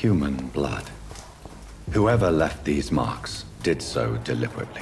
Human blood. Whoever left these marks did so deliberately.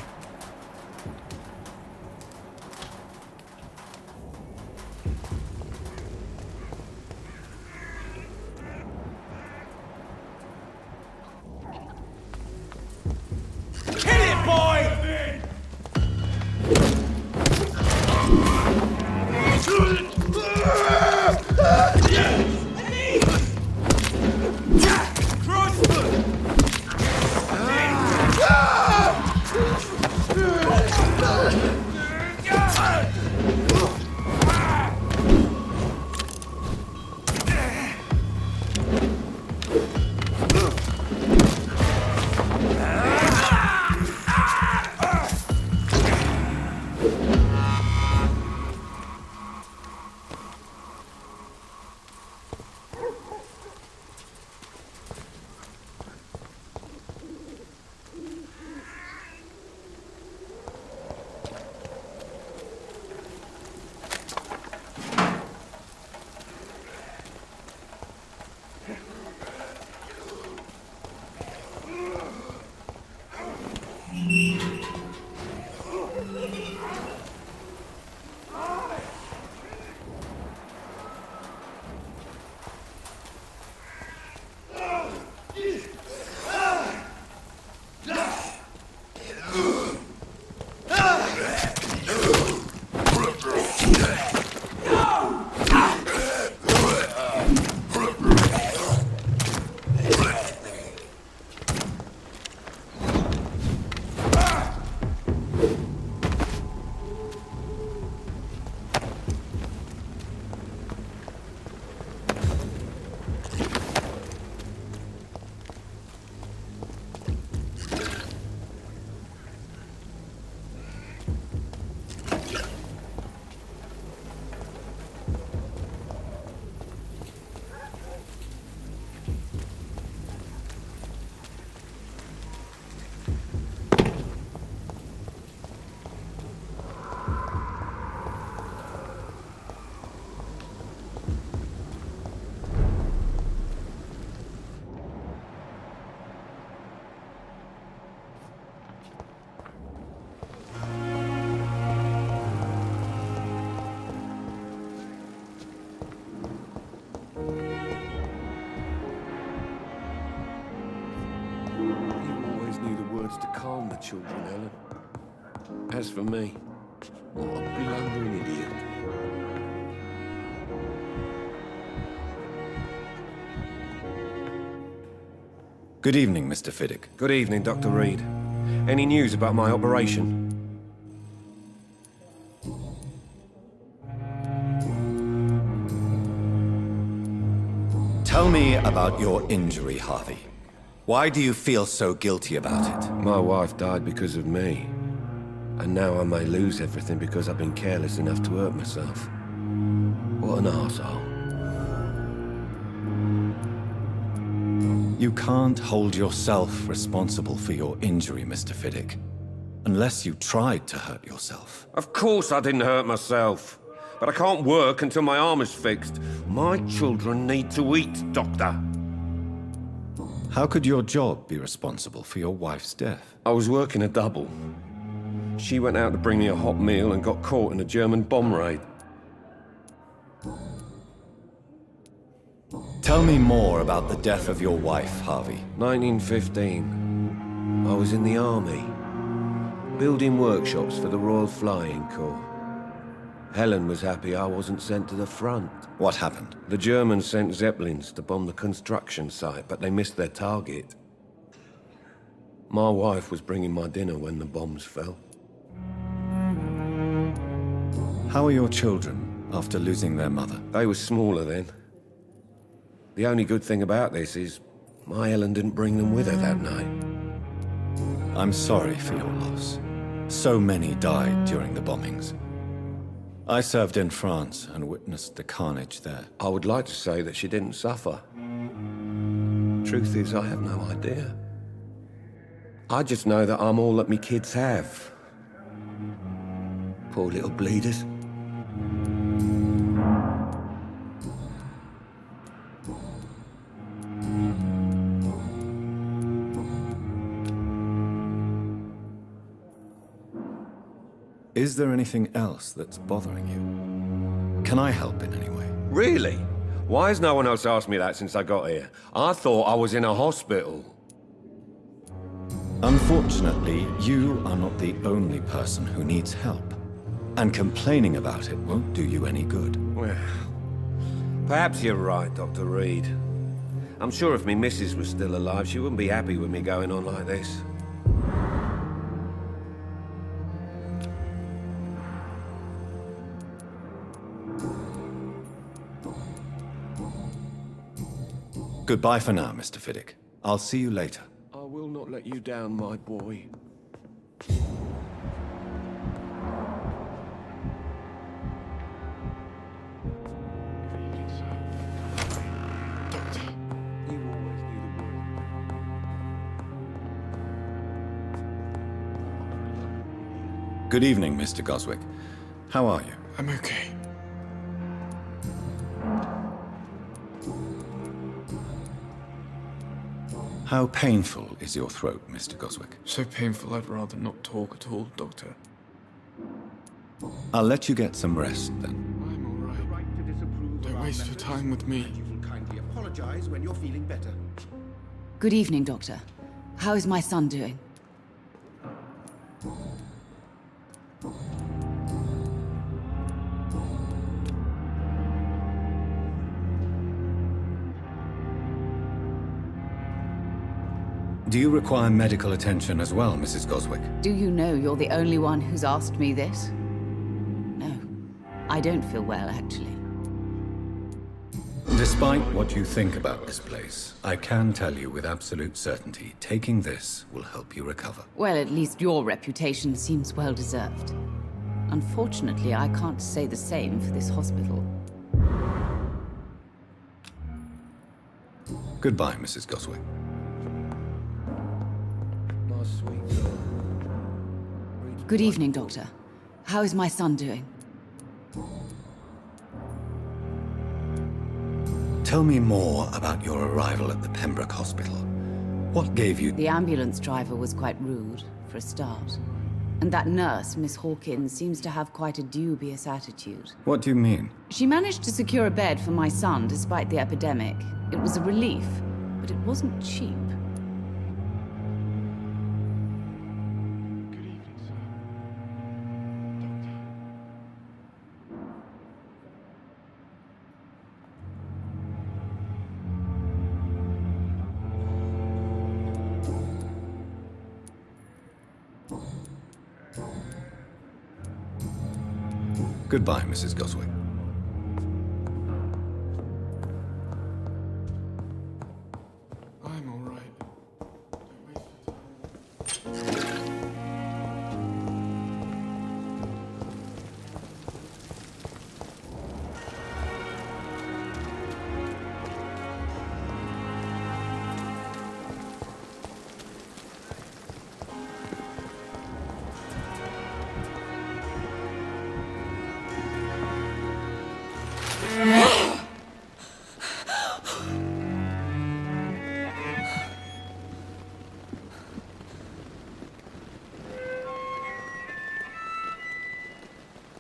To calm the children, Helen. As for me, what a blundering idiot. Good evening, Mr. Fiddick. Good evening, Dr. Reed. Any news about my operation? Tell me about your injury, Harvey. Why do you feel so guilty about it? My wife died because of me. And now I may lose everything because I've been careless enough to hurt myself. What an arsehole. You can't hold yourself responsible for your injury, Mr. Fiddick. Unless you tried to hurt yourself. Of course I didn't hurt myself. But I can't work until my arm is fixed. My children need to eat, Doctor. How could your job be responsible for your wife's death? I was working a double. She went out to bring me a hot meal and got caught in a German bomb raid. Tell me more about the death of your wife, Harvey. 1915. I was in the army, building workshops for the Royal Flying Corps. Helen was happy I wasn't sent to the front. What happened? The Germans sent Zeppelins to bomb the construction site, but they missed their target. My wife was bringing my dinner when the bombs fell. How are your children after losing their mother? They were smaller then. The only good thing about this is my Helen didn't bring them with her that night. I'm sorry for your loss. So many died during the bombings. I served in France and witnessed the carnage there. I would like to say that she didn't suffer. Truth is, I have no idea. I just know that I'm all that me kids have. Poor little bleeders. Is there anything else that's bothering you? Can I help in any way? Really? Why has no one else asked me that since I got here? I thought I was in a hospital. Unfortunately, you are not the only person who needs help. And complaining about it won't do you any good. Well, perhaps you're right, Dr. Reed. I'm sure if me missus was still alive, she wouldn't be happy with me going on like this. Goodbye for now, Mr. Fiddick. I'll see you later. I will not let you down, my boy. Good evening, Mr. Goswick. How are you? I'm okay. How painful is your throat, Mr. Goswick? So painful I'd rather not talk at all, Doctor. I'll let you get some rest, then. I'm alright. Don't waste your time with me. You can kindly apologize when you're feeling better. Good evening, Doctor. How is my son doing? Do you require medical attention as well, Mrs. Goswick? Do you know you're the only one who's asked me this? No. I don't feel well, actually. Despite what you think about this place, I can tell you with absolute certainty, taking this will help you recover. Well, at least your reputation seems well deserved. Unfortunately, I can't say the same for this hospital. Goodbye, Mrs. Goswick. My sweet girl. Good evening, Doctor. How is my son doing? Tell me more about your arrival at the Pembroke Hospital. What gave you... The ambulance driver was quite rude, for a start. And that nurse, Miss Hawkins, seems to have quite a dubious attitude. What do you mean? She managed to secure a bed for my son despite the epidemic. It was a relief, but it wasn't cheap. Good evening, sir. Goodbye, Mrs. Goswick. I'm alright. Don't waste your time.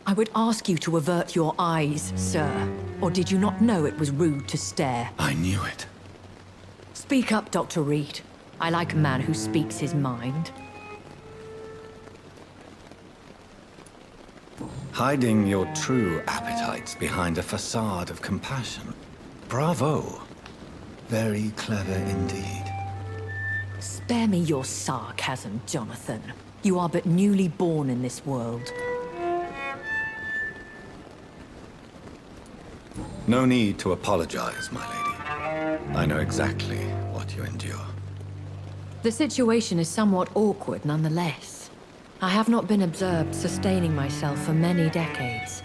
I would ask you to avert your eyes, sir. Or did you not know it was rude to stare? I knew it. Speak up, Dr. Reed. I like a man who speaks his mind. Hiding your true appetites behind a facade of compassion. Bravo. Very clever indeed. Spare me your sarcasm, Jonathan. You are but newly born in this world. No need to apologize, my lady. I know exactly what you endure. The situation is somewhat awkward nonetheless. I have not been observed sustaining myself for many decades.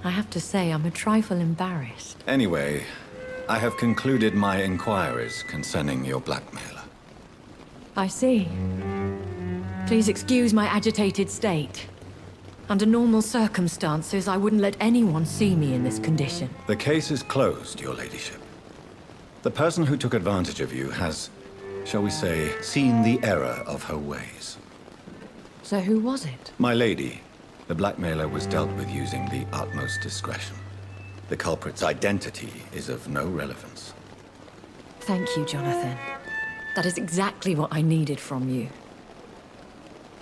I have to say I'm a trifle embarrassed. Anyway, I have concluded my inquiries concerning your blackmailer. I see. Please excuse my agitated state. Under normal circumstances, I wouldn't let anyone see me in this condition. The case is closed, your ladyship. The person who took advantage of you has, shall we say, seen the error of her ways. So who was it? My lady, The blackmailer was dealt with using the utmost discretion. The culprit's identity is of no relevance. Thank you, Jonathan. That is exactly what I needed from you.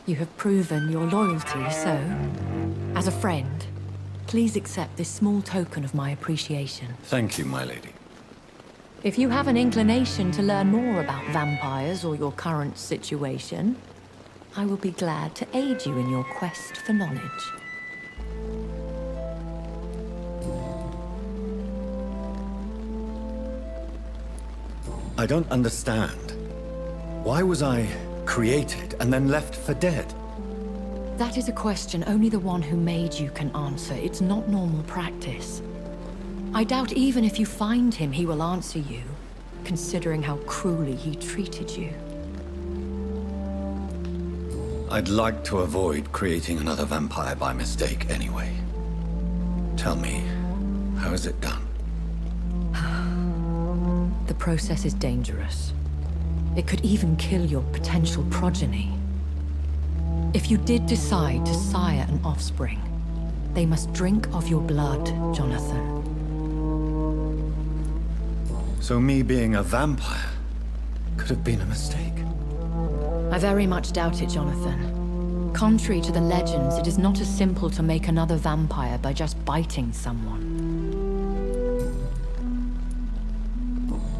You have proven your loyalty, so, as a friend, please accept this small token of my appreciation. Thank you, my lady. If you have an inclination to learn more about vampires or your current situation, I will be glad to aid you in your quest for knowledge. I don't understand. Why was I created and then left for dead? That is a question only the one who made you can answer. It's not normal practice. I doubt even if you find him, he will answer you, considering how cruelly he treated you. I'd like to avoid creating another vampire by mistake anyway. Tell me, how is it done? The process is dangerous. It could even kill your potential progeny. If you did decide to sire an offspring, they must drink of your blood, Jonathan. So me being a vampire could have been a mistake. I very much doubt it, Jonathan. Contrary to the legends, it is not as simple to make another vampire by just biting someone.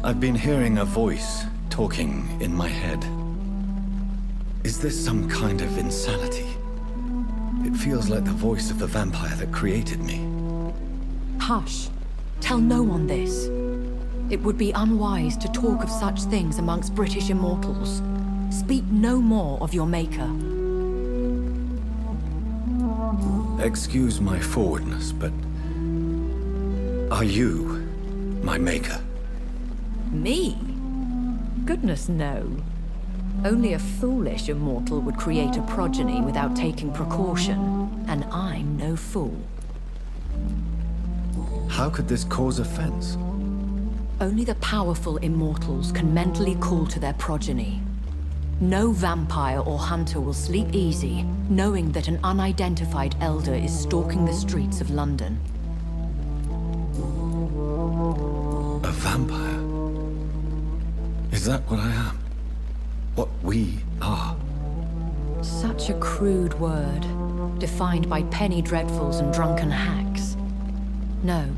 I've been hearing a voice talking in my head. Is this some kind of insanity? It feels like the voice of the vampire that created me. Hush. Tell no one this. It would be unwise to talk of such things amongst British immortals. Speak no more of your maker. Excuse my forwardness, but are you my maker? Me? Goodness, no. Only a foolish immortal would create a progeny without taking precaution, and I'm no fool. How could this cause offense? Only the powerful immortals can mentally call to their progeny. No vampire or hunter will sleep easy, knowing that an unidentified elder is stalking the streets of London. A vampire? Is that what I am? What we are? Such a crude word, defined by penny dreadfuls and drunken hacks. No.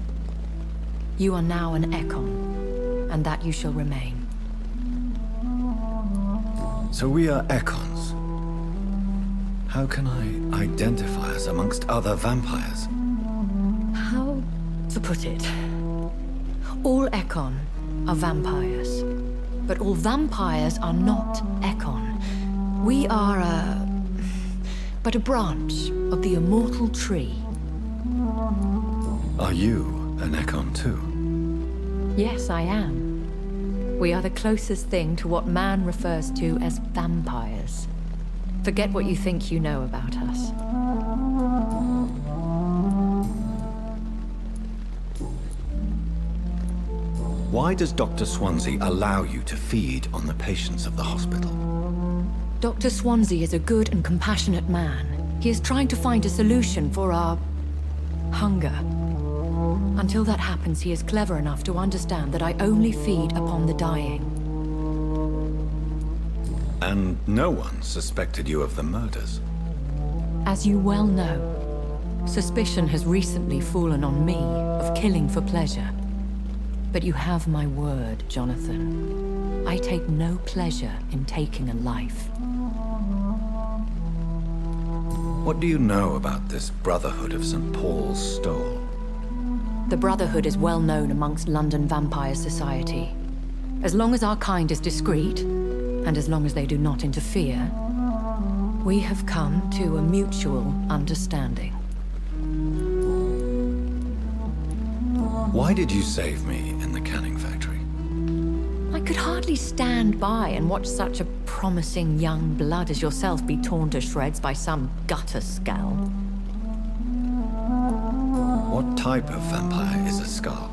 You are now an Ekon, and that you shall remain. So we are Ekons. How can I identify us amongst other vampires? How to put it? All Ekon are vampires. But all vampires are not Ekon. We are but a branch of the immortal tree. Are you an Ekon too? Yes, I am. We are the closest thing to what man refers to as vampires. Forget what you think you know about us. Why does Dr. Swansea allow you to feed on the patients of the hospital? Dr. Swansea is a good and compassionate man. He is trying to find a solution for our hunger. Until that happens, he is clever enough to understand that I only feed upon the dying. And no one suspected you of the murders? As you well know, suspicion has recently fallen on me of killing for pleasure. But you have my word, Jonathan. I take no pleasure in taking a life. What do you know about this Brotherhood of St. Paul's Stole? The Brotherhood is well known amongst London Vampire Society. As long as our kind is discreet, and as long as they do not interfere, we have come to a mutual understanding. Why did you save me in the canning factory? I could hardly stand by and watch such a promising young blood as yourself be torn to shreds by some gutter scowl. What type of vampire is a Scar?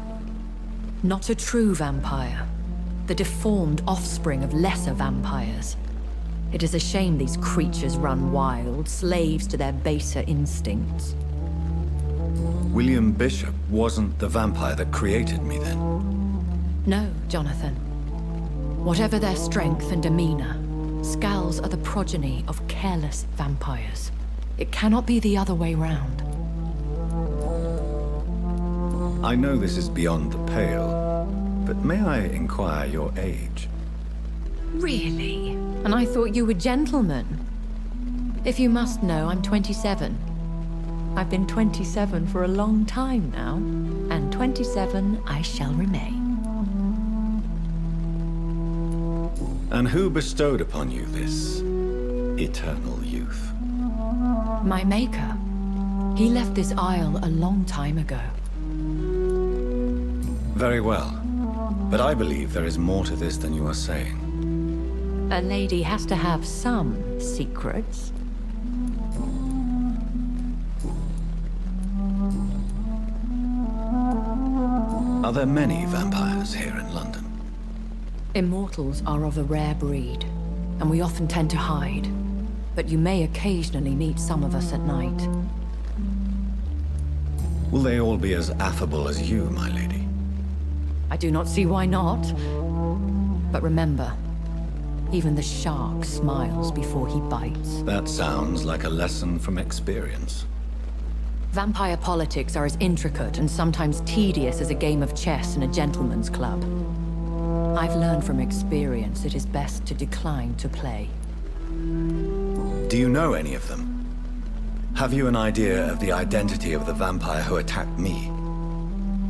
Not a true vampire. The deformed offspring of lesser vampires. It is a shame these creatures run wild, slaves to their baser instincts. William Bishop wasn't the vampire that created me then. No, Jonathan. Whatever their strength and demeanor, Skulls are the progeny of careless vampires. It cannot be the other way round. I know this is beyond the pale, but may I inquire your age? Really? And I thought you were gentlemen. If you must know, I'm 27. I've been 27 for a long time now, and 27 I shall remain. And who bestowed upon you this eternal youth? My maker. He left this isle a long time ago. Very well. But I believe there is more to this than you are saying. A lady has to have some secrets. Are there many vampires here in London? Immortals are of a rare breed, and we often tend to hide. But you may occasionally meet some of us at night. Will they all be as affable as you, my lady? I do not see why not. But remember, even the shark smiles before he bites. That sounds like a lesson from experience. Vampire politics are as intricate and sometimes tedious as a game of chess in a gentleman's club. I've learned from experience it is best to decline to play. Do you know any of them? Have you an idea of the identity of the vampire who attacked me?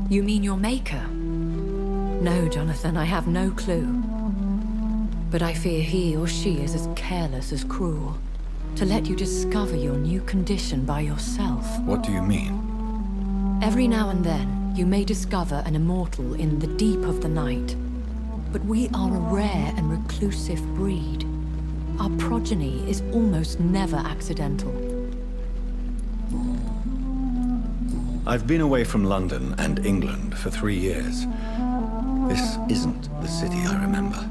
You mean your maker? No, Jonathan, I have no clue. But I fear he or she is as careless as cruel. To let you discover your new condition by yourself. What do you mean? Every now and then, you may discover an immortal in the deep of the night. But we are a rare and reclusive breed. Our progeny is almost never accidental. I've been away from London and England for 3 years. This isn't the city I remember.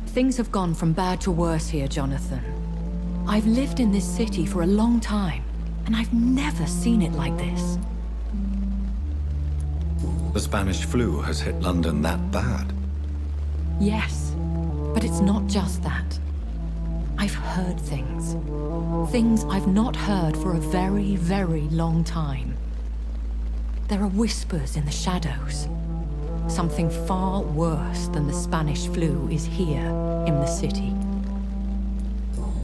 Things have gone from bad to worse here, Jonathan. I've lived in this city for a long time, and I've never seen it like this. The Spanish flu has hit London that bad. Yes, but it's not just that. I've heard things. Things I've not heard for a very, very long time. There are whispers in the shadows. Something far worse than the Spanish flu is here in the city.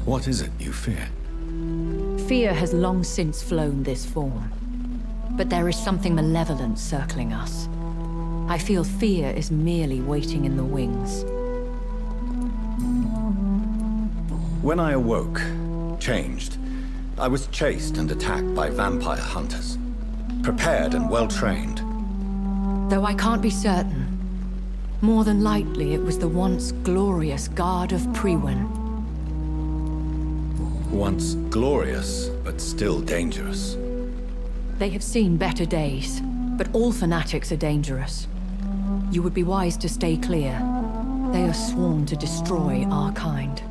What is it you fear? Fear has long since flown this form. But there is something malevolent circling us. I feel fear is merely waiting in the wings. When I awoke, changed, I was chased and attacked by vampire hunters. Prepared and well-trained. Though I can't be certain, more than likely it was the once glorious Guard of Priwen. Once glorious, but still dangerous. They have seen better days, but all fanatics are dangerous. You would be wise to stay clear. They are sworn to destroy our kind.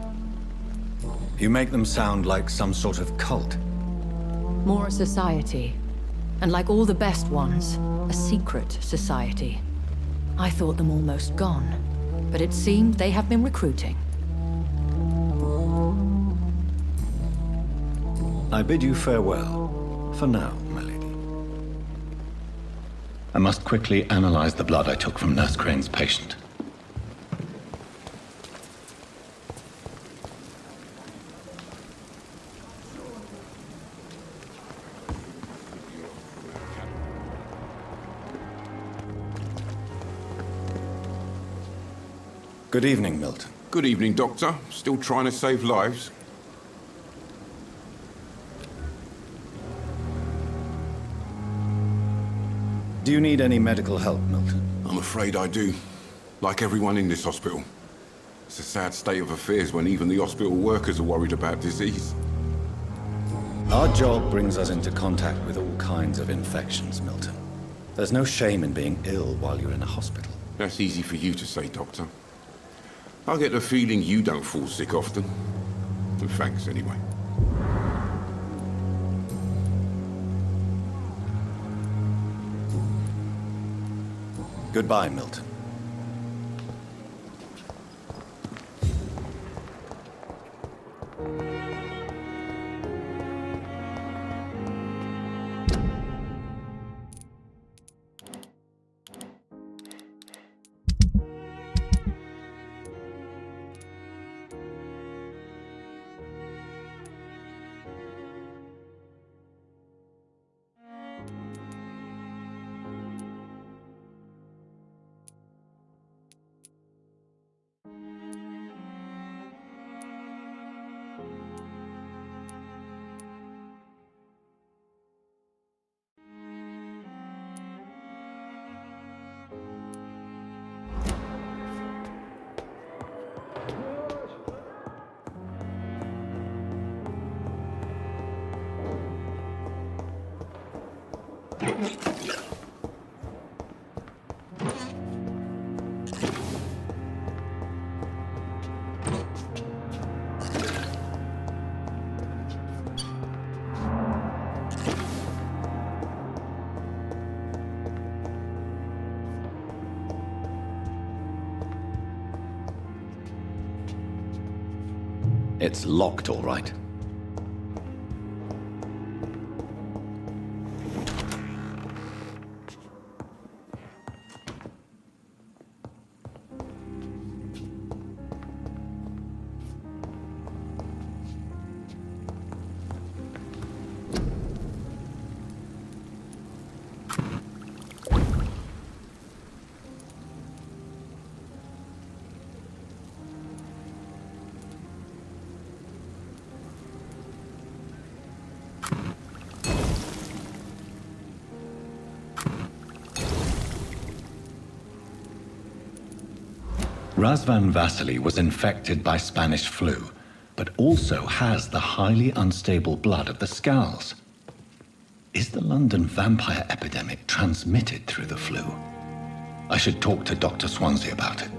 You make them sound like some sort of cult. More a society. And like all the best ones, a secret society. I thought them almost gone, but it seemed they have been recruiting. I bid you farewell, for now, my lady. I must quickly analyze the blood I took from Nurse Crane's patient. Good evening, Milton. Good evening, Doctor. Still trying to save lives? Do you need any medical help, Milton? I'm afraid I do. Like everyone in this hospital. It's a sad state of affairs when even the hospital workers are worried about disease. Our job brings us into contact with all kinds of infections, Milton. There's no shame in being ill while you're in a hospital. That's easy for you to say, Doctor. I get the feeling you don't fall sick often. Well, thanks, anyway. Goodbye, Milton. It's locked, all right. Razvan Vasily was infected by Spanish flu, but also has the highly unstable blood of the Scowls. Is the London vampire epidemic transmitted through the flu? I should talk to Dr. Swansea about it.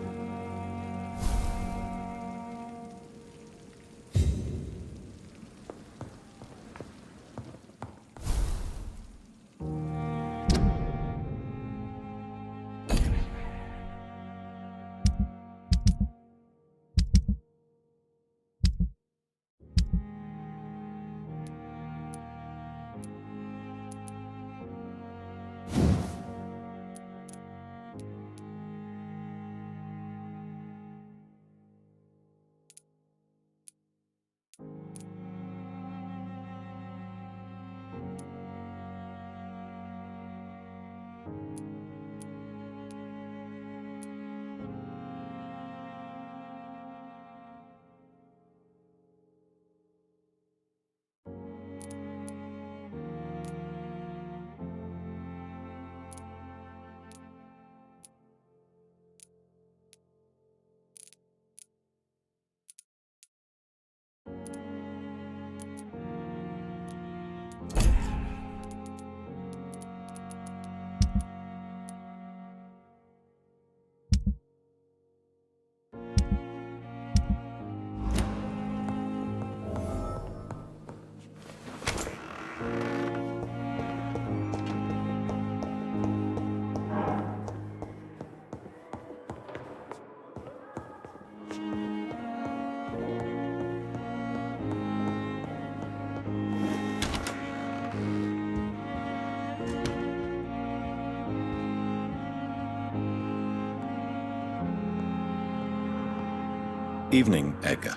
Evening, Edgar.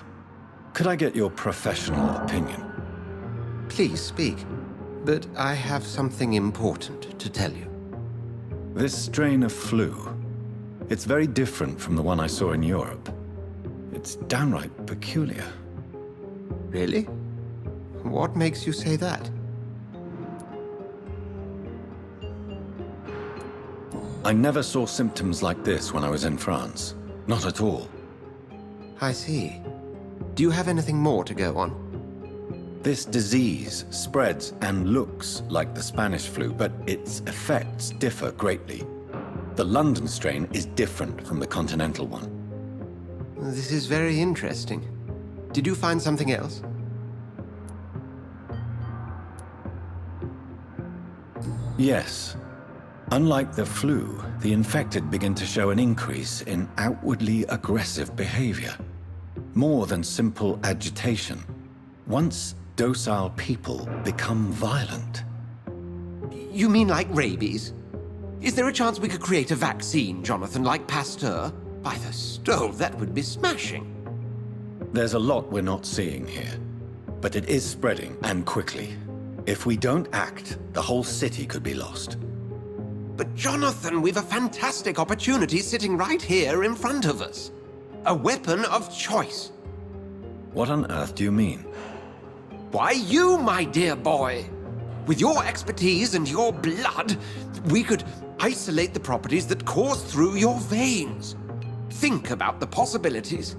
Could I get your professional opinion? Please speak. But I have something important to tell you. This strain of flu, it's very different from the one I saw in Europe. It's downright peculiar. Really? What makes you say that? I never saw symptoms like this when I was in France. Not at all. I see. Do you have anything more to go on? This disease spreads and looks like the Spanish flu, but its effects differ greatly. The London strain is different from the continental one. This is very interesting. Did you find something else? Yes. Unlike the flu, the infected begin to show an increase in outwardly aggressive behavior. More than simple agitation. Once docile people become violent. You mean like rabies? Is there a chance we could create a vaccine, Jonathan, like Pasteur? By the stove, that would be smashing. There's a lot we're not seeing here, but it is spreading, and quickly. If we don't act, the whole city could be lost. But Jonathan, we've a fantastic opportunity sitting right here in front of us. A weapon of choice. What on earth do you mean? Why, you, my dear boy. With your expertise and your blood, we could isolate the properties that course through your veins. Think about the possibilities.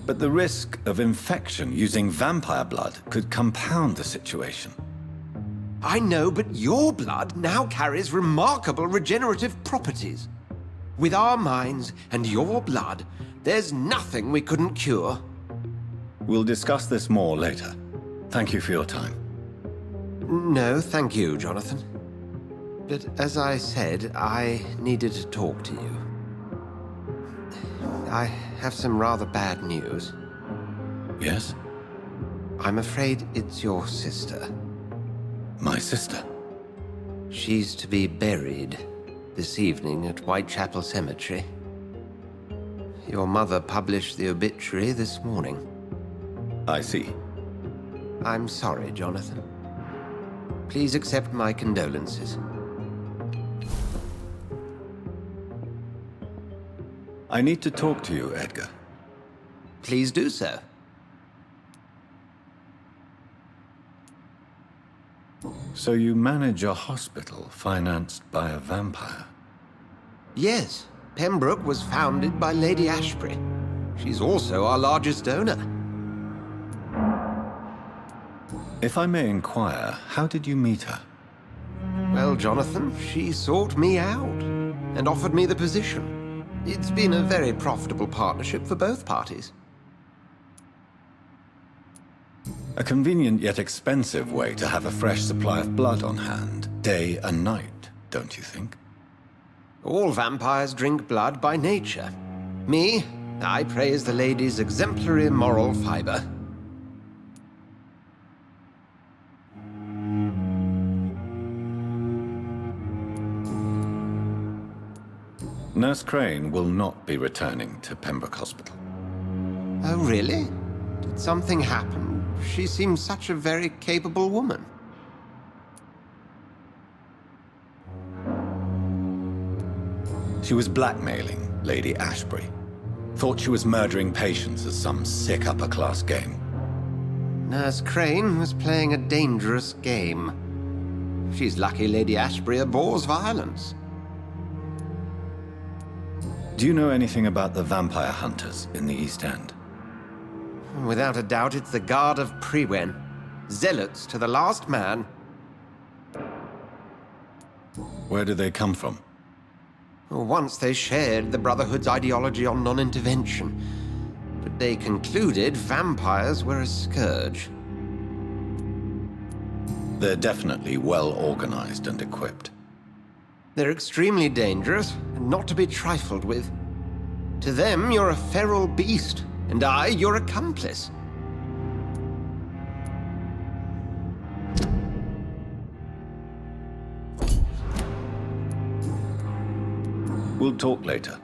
But the risk of infection using vampire blood could compound the situation. I know, but your blood now carries remarkable regenerative properties. With our minds and your blood, there's nothing we couldn't cure. We'll discuss this more later. Thank you for your time. No, thank you, Jonathan. But as I said, I needed to talk to you. I have some rather bad news. Yes? I'm afraid it's your sister. My sister? She's to be buried this evening at Whitechapel Cemetery. Your mother published the obituary this morning. I see. I'm sorry, Jonathan. Please accept my condolences. I need to talk to you, Edgar. Please do so. So you manage a hospital financed by a vampire? Yes, Pembroke was founded by Lady Ashbury. She's also our largest donor. If I may inquire, how did you meet her? Well, Jonathan, she sought me out and offered me the position. It's been a very profitable partnership for both parties. A convenient yet expensive way to have a fresh supply of blood on hand, day and night, don't you think? All vampires drink blood by nature. Me, I praise the lady's exemplary moral fiber. Nurse Crane will not be returning to Pembroke Hospital. Oh, really? Did something happen? She seems such a very capable woman. She was blackmailing Lady Ashbury. Thought she was murdering patients as some sick upper-class game. Nurse Crane was playing a dangerous game. She's lucky Lady Ashbury abhors violence. Do you know anything about the vampire hunters in the East End? Without a doubt, it's the Guard of Prewen. Zealots to the last man. Where do they come from? Once they shared the Brotherhood's ideology on non-intervention, but they concluded vampires were a scourge. They're definitely well organized and equipped. They're extremely dangerous and not to be trifled with. To them, you're a feral beast, and I, your accomplice. We'll talk later.